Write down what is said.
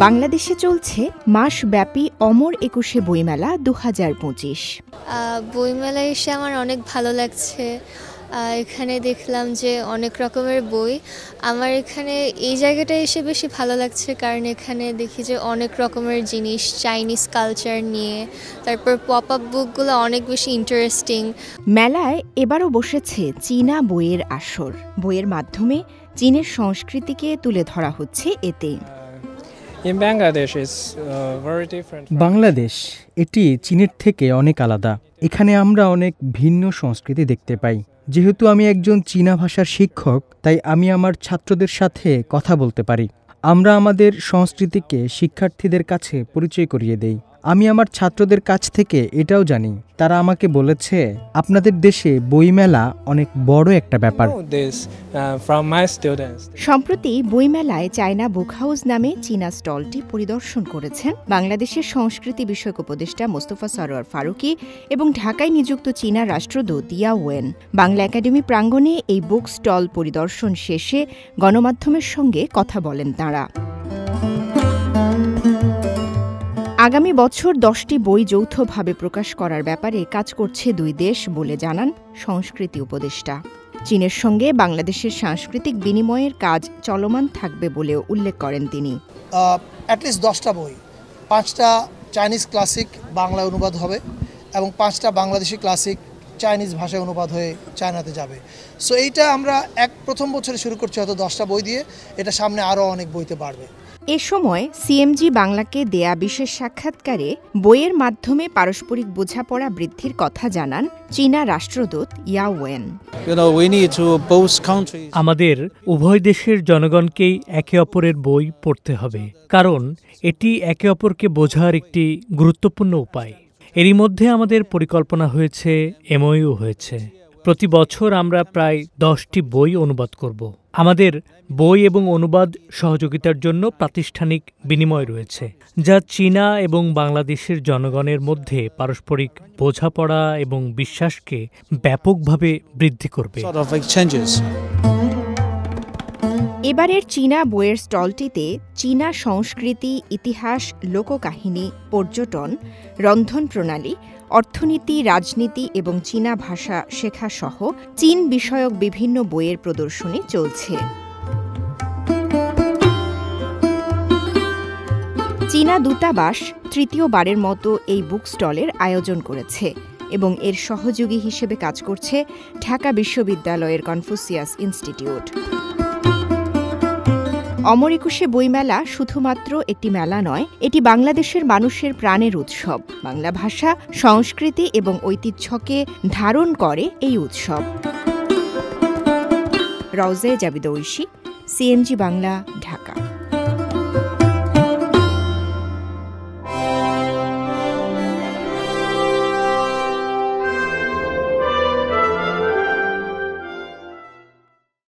বাংলাদেশে চলছে মাসব্যাপী অমর একুশে বইমেলা ২০২৫। বইমেলায় এসে আমার অনেক ভালো লাগছে। এখানে দেখলাম যে অনেক রকমের বই। আমার এখানে এই জায়গাটায় এসে বেশি ভালো লাগছে কারণ এখানে দেখি যে অনেক রকমের জিনিস চাইনিজ কালচার নিয়ে, তারপর পপ আপ বুকগুলো অনেক বেশি ইন্টারেস্টিং। মেলায় এবারও বসেছে চীনা বইয়ের আসর। বইয়ের মাধ্যমে চীনের সংস্কৃতিকে তুলে ধরা হচ্ছে এতে। বাংলাদেশ এটি চীনের থেকে অনেক আলাদা। এখানে আমরা অনেক ভিন্ন সংস্কৃতি দেখতে পাই। যেহেতু আমি একজন চীনা ভাষার শিক্ষক, তাই আমি আমার ছাত্রদের সাথে কথা বলতে পারি। আমরা আমাদের সংস্কৃতিকে শিক্ষার্থীদের কাছে পরিচয় করিয়ে দেই। আমি আমার ছাত্রদের কাছ থেকে এটাও জানি, তারা আমাকে বলেছে আপনাদের দেশে বইমেলা অনেক বড় একটা ব্যাপার। সম্প্রতি বইমেলায় চায়না বুক হাউস নামে চীনা স্টলটি পরিদর্শন করেছেন বাংলাদেশের সংস্কৃতি বিষয়ক উপদেষ্টা মোস্তফা সরোয়ার ফারুকী এবং ঢাকায় নিযুক্ত চীনা রাষ্ট্রদূত ইয়া ওয়েন। বাংলা একাডেমি প্রাঙ্গণে এই বুক স্টল পরিদর্শন শেষে গণমাধ্যমের সঙ্গে কথা বলেন তাঁরা। আগামী বছর 10টি বই যৌথভাবে প্রকাশ করার ব্যাপারে কাজ করছে দুই দেশ বলে জানান সংস্কৃতি উপদেষ্টা। চীনের সঙ্গে বাংলাদেশের সাংস্কৃতিক বিনিময়ের কাজ চলমান থাকবে বলেও উল্লেখ করেন তিনি। অ্যাটলিস্ট 10টা বই, 5টা চাইনিজ ক্লাসিক বাংলায় অনুবাদ হবে এবং 5টা বাংলাদেশি ক্লাসিক চাইনিজ ভাষায় অনুবাদ হয়ে চায়নাতে যাবে। সো এইটা আমরা প্রথম বছরে শুরু করছি হয়তো 10টা বই দিয়ে, এটা সামনে আরও অনেক বইতে বাড়বে। এ সময় সিএমজি বাংলাকে দেয়া বিশেষ সাক্ষাৎকারে বইয়ের মাধ্যমে পারস্পরিক বোঝাপড়া বৃদ্ধির কথা জানান চীনা রাষ্ট্রদূত ইয়া ওয়েন। আমাদের উভয় দেশের জনগণকেই একে অপরের বই পড়তে হবে, কারণ এটি একে অপরকে বোঝার একটি গুরুত্বপূর্ণ উপায়। এরই মধ্যে আমাদের পরিকল্পনা হয়েছে, এমওইউ হয়েছে। প্রতি বছর আমরা প্রায় 10টি বই অনুবাদ করব। আমাদের বই এবং অনুবাদ সহযোগিতার জন্য প্রাতিষ্ঠানিক বিনিময় রয়েছে, যা চীনা এবং বাংলাদেশের জনগণের মধ্যে পারস্পরিক বোঝাপড়া এবং বিশ্বাসকে ব্যাপকভাবে বৃদ্ধি করবে। এবারের চীনা বইয়ের স্টলটিতে চীনা সংস্কৃতি, ইতিহাস, লোককাহিনী, পর্যটন, রন্ধন প্রণালী, অর্থনীতি, রাজনীতি এবং চীনা ভাষা শেখা সহ চীন বিষয়ক বিভিন্ন বইয়ের প্রদর্শনী চলছে। চীনা দূতাবাস তৃতীয়বারের মতো এই বুক স্টলের আয়োজন করেছে এবং এর সহযোগী হিসেবে কাজ করছে ঢাকা বিশ্ববিদ্যালয়ের কনফুসিয়াস ইনস্টিটিউট। অমর একুশে বইমেলা শুধুমাত্র একটি মেলা নয়, এটি বাংলাদেশের মানুষের প্রাণের উৎসব। বাংলা ভাষা, সংস্কৃতি এবং ঐতিহ্যকে ধারণ করে এই উৎসব। রওজে জাবিদ ঐশী, সিএনজি বাংলা, ঢাকা।